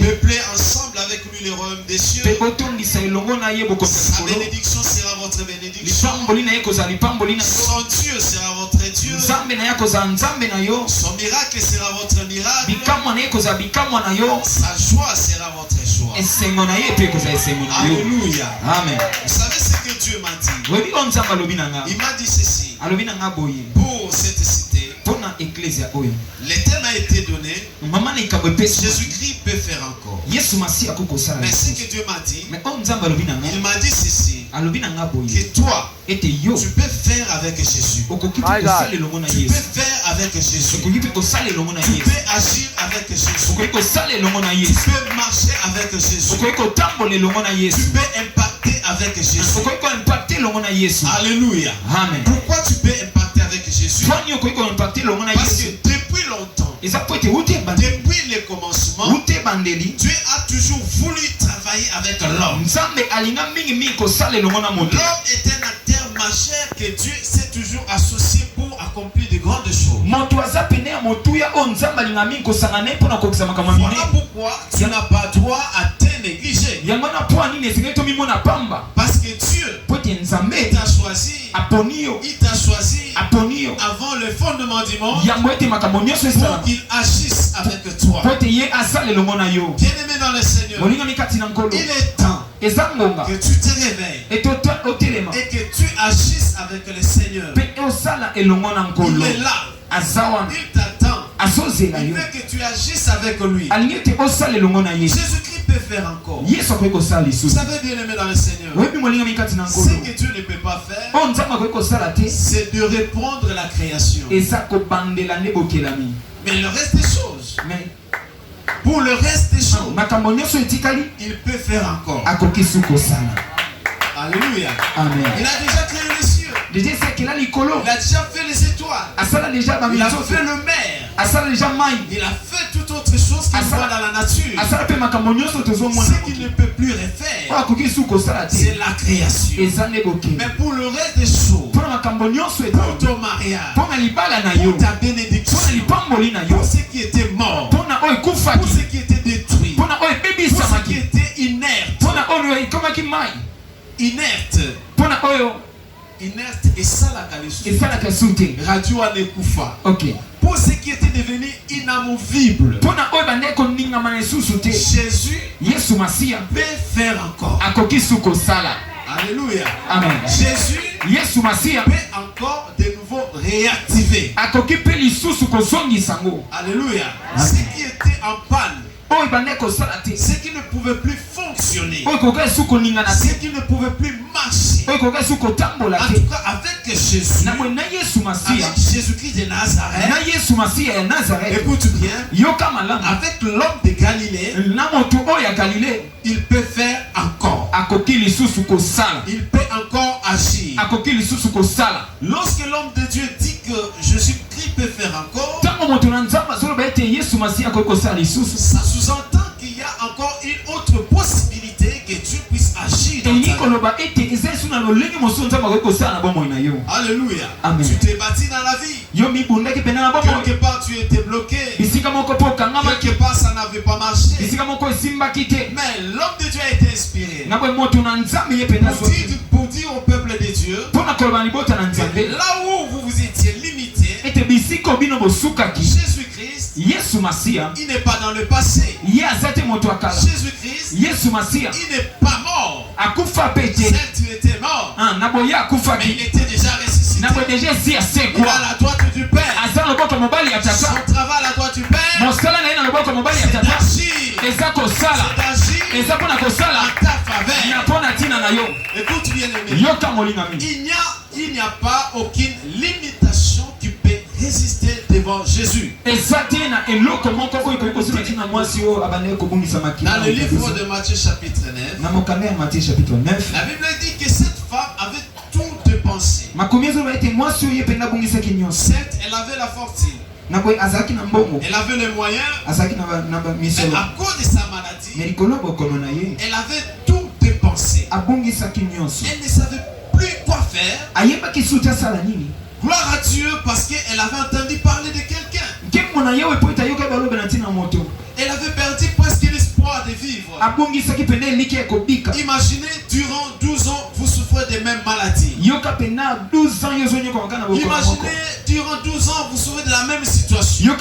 Peuplez ensemble avec lui le royaume des cieux. Sa bénédiction sera votre bénédiction. Son Dieu sera votre Dieu. Son miracle sera votre miracle. Sa joie sera votre joie. Alléluia. Amen. Vous savez ce que Dieu m'a dit? Il m'a dit ceci. Pour cette cité, l'éternel a été donné. Jésus-Christ peut faire encore. Mais ce que Dieu m'a dit, il m'a dit ceci. Que toi, tu peux faire avec Jésus. Tu peux faire avec Jésus. Tu peux agir avec Jésus. Tu peux marcher avec Jésus. Tu peux impacter avec Jésus. Alléluia. Amen. Pourquoi tu peux impacter avec Jésus? Parce que depuis longtemps, depuis le commencement, Dieu a toujours voulu travailler avec l'homme. L'homme est un acteur majeur que Dieu s'est toujours associé pour accomplir de grandes choses. Voilà pourquoi tu n'as pas droit à te négliger. Parce que Dieu t'a choisi. Il t'a choisi avant le fondement du monde pour qu'il agisse avec toi. Bien-aimé dans le Seigneur, il est temps que tu te réveilles et que tu agisses avec le Seigneur. Il est là. Il t'attend. Il veut que tu agisses avec lui. Jésus-Christ peut faire encore. Vous savez, bien aimé dans le Seigneur, ce que Dieu ne peut pas faire, c'est de reprendre la création. Mais le reste des choses, pour le reste des choses, il peut faire encore. Alléluia. Amen. Il a déjà créé les cieux. Il a déjà fait les étoiles. Il a fait le mer. Il a fait toute autre chose qu'il voit dans la nature. Ce qu'il ne peut plus refaire, c'est la création. Mais pour le reste des choses, pour ton mariage, pour ta bénédiction, pour ce qui était mort, pour ce qui était détruit, pour ce qui était inerte, inerte et ça la radio anekufa. Pour ce qui était devenu inamovible, Jésus peut faire encore. Alléluia. Amen. Jésus peut encore de nouveau réactiver. Alléluia. Ce qui était en panne, ce qui ne pouvait plus fonctionner, ce qui ne pouvait plus marcher, en tout cas avec Jésus, avec Jésus-Christ de Nazareth, écoute bien, avec l'homme de Galilée, il peut faire encore. Il peut encore agir. Lorsque l'homme de Dieu dit que Jésus-Christ peut faire encore, ça sous-entend qu'il y a encore une autre possibilité que Dieu puisse agir dans ta vie. Alléluia. Amen. Tu t'es bâti dans la vie. Quelque part tu étais bloqué. Quelque part ça n'avait pas marché. Mais l'homme de Dieu a été inspiré pour dire au peuple de Dieu que là où vous étiez limité, Jésus-Christ, il n'est pas dans le passé. Jésus-Christ, il n'est pas mort. Certes, tu étais mort, mais il était déjà ressuscité. Il est à la droite du Père. Son travail à la droite du Père, c'est d'agir. C'est d'agir en ta faveur. Écoute bien aimé, il n'y a pas aucune limitation qui peut résister devant Jésus. Dans le livre de Matthieu chapitre 9, la Bible dit que cette femme avait tout dépensé. Certes, elle avait la fortune, elle avait les moyens, mais à cause de sa maladie, elle avait tout dépensé. Elle ne savait plus quoi faire. Gloire à Dieu parce qu'elle avait entendu parler de quelqu'un. Elle avait Imaginez, durant 12 ans, vous souffrez des mêmes maladies. Imaginez, durant 12 ans, vous souffrez de la même situation.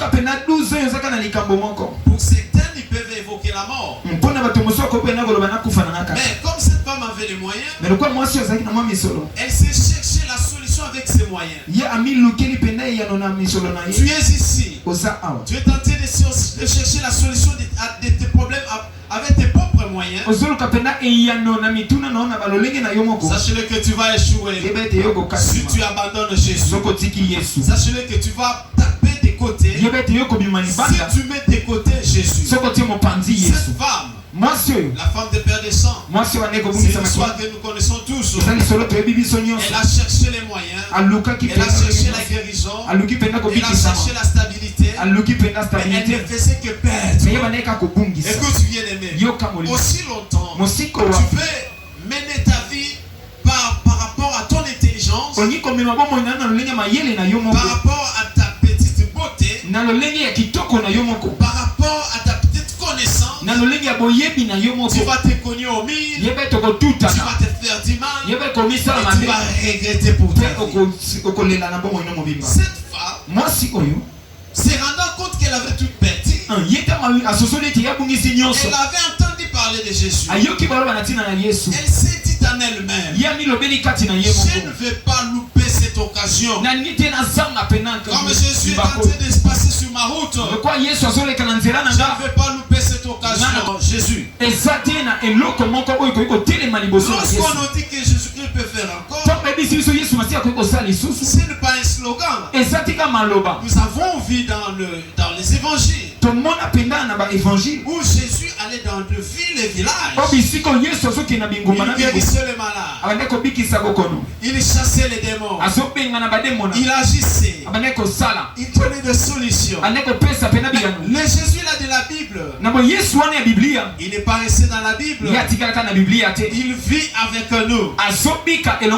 Pour certains, ils peuvent évoquer la mort. Mais comme cette femme avait les moyens, elle s'est cherchée la solution avec ses moyens. Tu es ici. Tu es tenté de chercher la solution de tes problèmes avec tes propres moyens. Sachez-le que tu vas échouer si tu abandonnes Jésus. Sachez-le que tu vas taper des côtés si tu mets de côté Jésus. Cette femme, la femme de Père des Sangs, c'est une histoire que nous connaissons tous. Elle a cherché les moyens, elle a cherché la guérison, elle a cherché la stabilité, mais elle ne faisait que perdre. Écoute bien aimé, aussi longtemps tu veux mener ta vie par rapport à ton intelligence, par rapport à ta petite beauté, par rapport à ta petite connaissance, tu vas te cogner au mille, tu vas te faire du mal, et tu vas regretter pour ta vie. Cette femme s'est rendant compte qu'elle avait tout perdu. Elle avait entendu parler de Jésus. Elle s'est dit en elle-même, je ne vais pas louper cette occasion. Comme Jésus est en train de se passer sur ma route, je ne vais pas louper cette occasion. Jésus. Lorsqu'on nous dit que Jésus-Christ peut faire encore, ce n'est pas un slogan. Nous avons vu dans les évangiles où Jésus allait dans de villes et villages. Il guérissait les malades, il chassait les démons, il agissait, il donnait des solutions. Le Jésus là de la Bible, il n'est pas resté dans la Bible, il vit avec nous.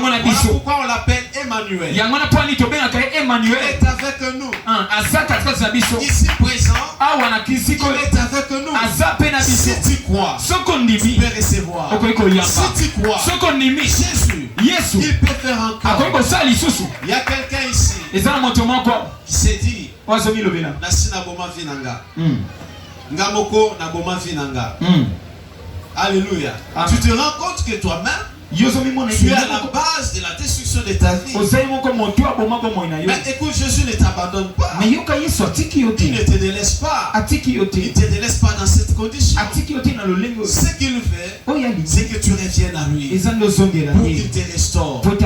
Voilà pourquoi on l'appelle Emmanuel. Il est avec nous. Ici présent, il est avec nous. Si tu crois, tu peux recevoir. Si tu crois, Jésus, il peut faire encore. Il y a quelqu'un ici qui s'est dit, Nasina boma vinanga, Ngamoko na boma vinanga. Alléluia. Tu te rends compte que toi-même, tu es à la base de la destruction de ta vie. Mais écoute, Jésus ne t'abandonne pas. Il ne te délaisse pas. Il ne te délaisse pas dans cette condition. Ce qu'il veut, c'est que tu reviennes à lui. Pour qu'il te restaure. Pour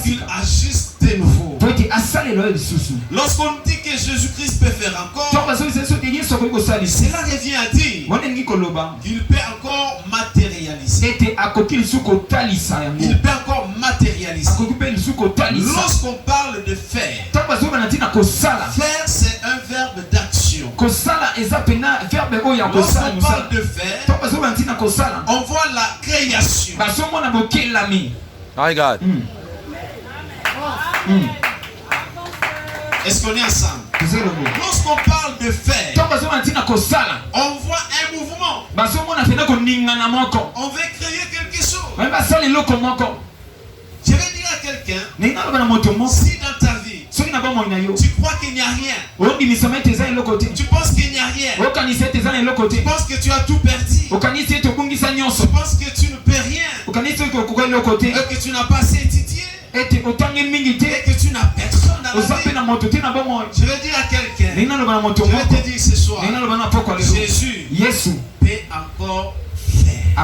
qu'il agisse de nouveau. Lorsqu'on dit que Jésus-Christ peut faire encore, cela revient à dire qu'il peut encore matérialiser. Il peut encore matérialiser. Lorsqu'on parle de faire, faire c'est un verbe d'action. Lorsqu'on parle de faire, on voit la création. My God. Est-ce qu'on est ensemble? Lorsqu'on parle de faire, on voit un mouvement. On veut créer quelque chose. Je vais dire à quelqu'un, si dans ta vie, tu crois qu'il n'y a rien, tu penses qu'il n'y a rien, tu penses que tu as tout perdu, tu penses que tu ne peux rien, et que tu n'as pas assez étudié, et que tu n'as personne dans la vie. Je vais dire à quelqu'un, je vais te dire ce soir, Jésus peut encore faire.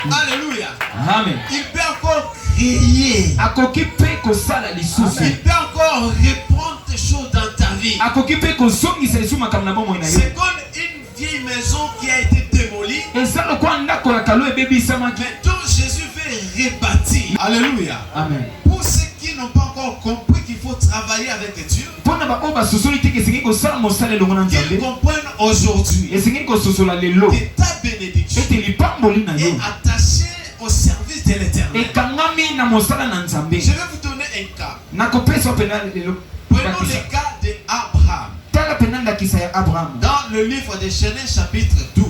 Alléluia. Amen. Il peut encore créer. Il peut encore reprendre des choses dans ta vie. C'est comme une vieille maison qui a été démolie, mais dont Jésus veut rebâtir. Alléluia. Amen. Pour ceux qui n'ont pas encore compris qu'il faut travailler avec Dieu, qu'ils comprennent aujourd'hui que ta bénédiction est attachée au service de l'Éternel. Je vais vous donner un cas. Prenons le cas d'Abraham. Dans le livre de Genèse chapitre 12.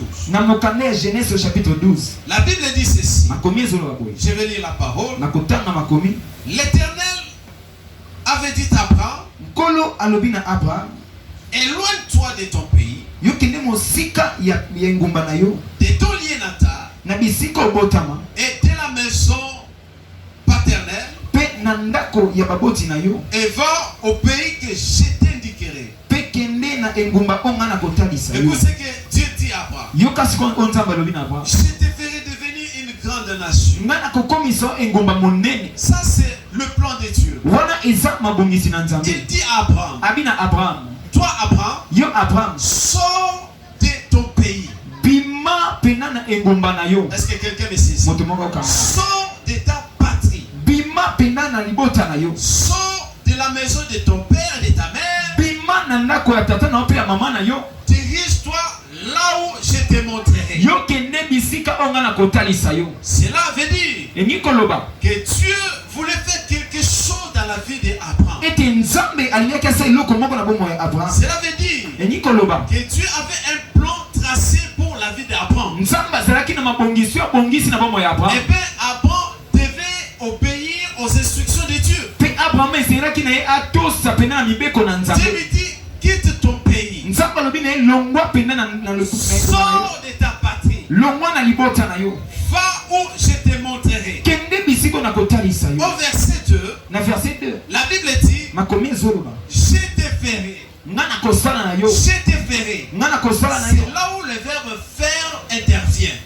Genèse chapitre 12. La Bible dit ceci. Je vais lire la parole. L'Éternel avait dit à Abraham, éloigne-toi de ton pays, de ton lien natal, et de la maison paternelle, et va au pays que je t'indiquerai. Écoute ce que Dieu dit à Abraham. Je te ferai devenir une grande nation. Ça c'est le plan de Dieu. Il dit à Abraham, toi Abraham, sors de ton pays. Est-ce que quelqu'un me saisit? Sors de ta patrie. Sors de la maison de ton père et de ta mère. Dirige-toi là où je te montrerai. Cela veut dire que Dieu voulait faire quelque chose dans la vie d'Abraham. Cela veut dire que Dieu avait un plan tracé pour la vie d'Abraham. Et bien Abraham devait obéir aux instructions de Dieu. Dieu lui dit, quitte ton pays. Sors de ta patrie. Va où je te montrerai. Au verset 2, la Bible dit, je te ferai. Je te ferai. C'est là où le verbe faire intervient.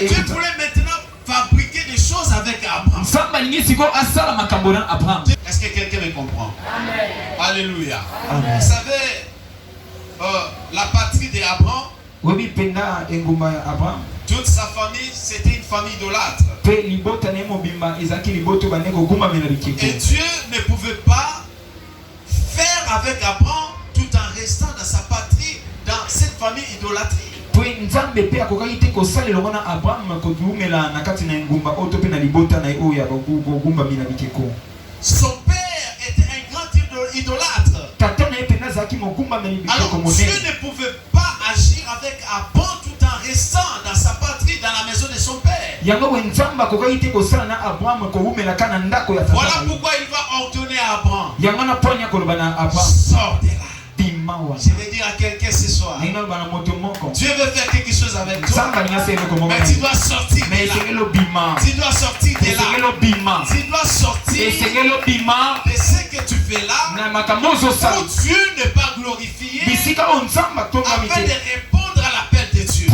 Dieu voulait maintenant fabriquer des choses avec Abraham. Est-ce que quelqu'un me comprend? Amen. Alléluia. Amen. Vous savez, la patrie d'Abraham, toute sa famille, c'était une famille idolâtre. Et Dieu ne pouvait pas faire avec Abraham tout en restant dans sa patrie, dans cette famille idolâtrie. Son père était un grand idolâtre. Alors Dieu ne pouvait pas agir avec Abraham tout en restant dans sa patrie, dans la maison de son père. Voilà pourquoi il va ordonner à Abraham, sors de là. Je vais dire à quelqu'un ce soir, Dieu veut faire quelque chose avec toi, mais tu dois sortir de là. Tu dois sortir de là. Tu dois sortir de ce que tu fais là, pour Dieu ne pas glorifier, afin de répondre à l'appel de Dieu.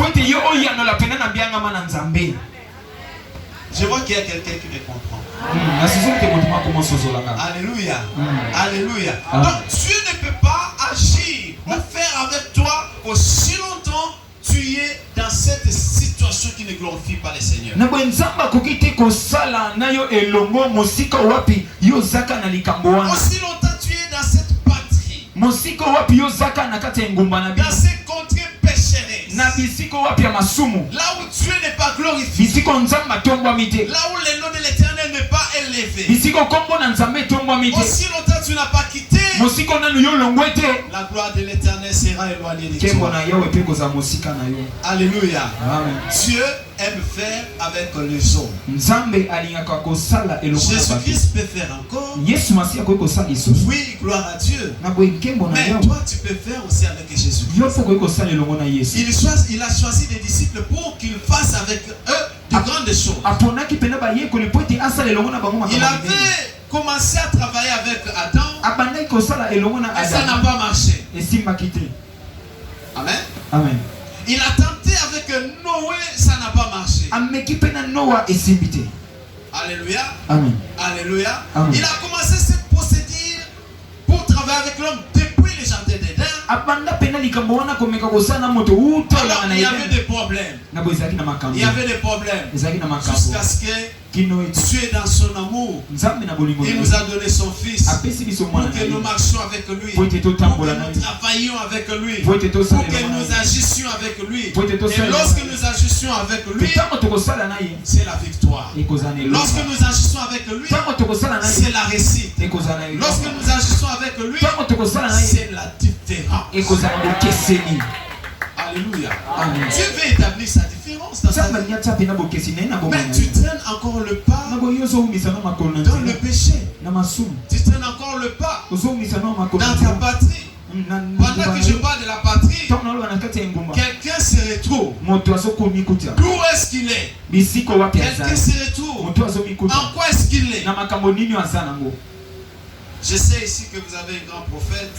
Je vois qu'il y a quelqu'un qui me comprend. Alléluia. Alléluia. Donc Dieu ne peut pas agir ou faire avec toi aussi longtemps tu es dans cette situation qui ne glorifie pas le Seigneur. Aussi longtemps tu es dans cette patrie, dans ces contrées pécheresses, là où Dieu n'est pas glorifié, là où le nom de l'Éternel n'est pas élevé, aussi longtemps tu n'as pas quitté, la gloire de l'Éternel sera éloignée de toi. Alléluia. Dieu aime faire avec les hommes. Jésus-Christ peut faire encore. Oui, gloire à Dieu. Mais toi tu peux faire aussi avec Jésus-Christ. Il a choisi des disciples pour qu'ils fassent avec eux de grandes choses. Il avait commencé à travailler avec Adam, et ça n'a pas marché. Amen. Amen. Il a tenté avec Noé, ça n'a pas marché. Alléluia. Amen. Alléluia. Amen. Il a commencé cette procédure pour travailler avec l'homme depuis les jardins d'Éden. Alors, il y avait des problèmes. Il y avait des problèmes. Jusqu'à ce que Dieu dans son amour, il nous a donné son fils pour que nous marchions avec lui, pour que nous travaillions avec lui, pour que nous agissions avec lui. Et lorsque nous agissions avec lui, c'est la victoire. Lorsque nous agissons avec lui, c'est la réussite. Lorsque nous agissons avec lui, c'est la différence. tes rangs. Alléluia. Dieu veut établir sa différence dans ta vie. Mais tu traînes encore le pas dans le péché. Tu traînes encore le pas dans ta patrie. Pendant que je parle de la patrie, quelqu'un se retrouve. D'où est-ce qu'il est? Quelqu'un se retrouve. En quoi est-ce qu'il est? Je sais ici que vous avez un grand prophète.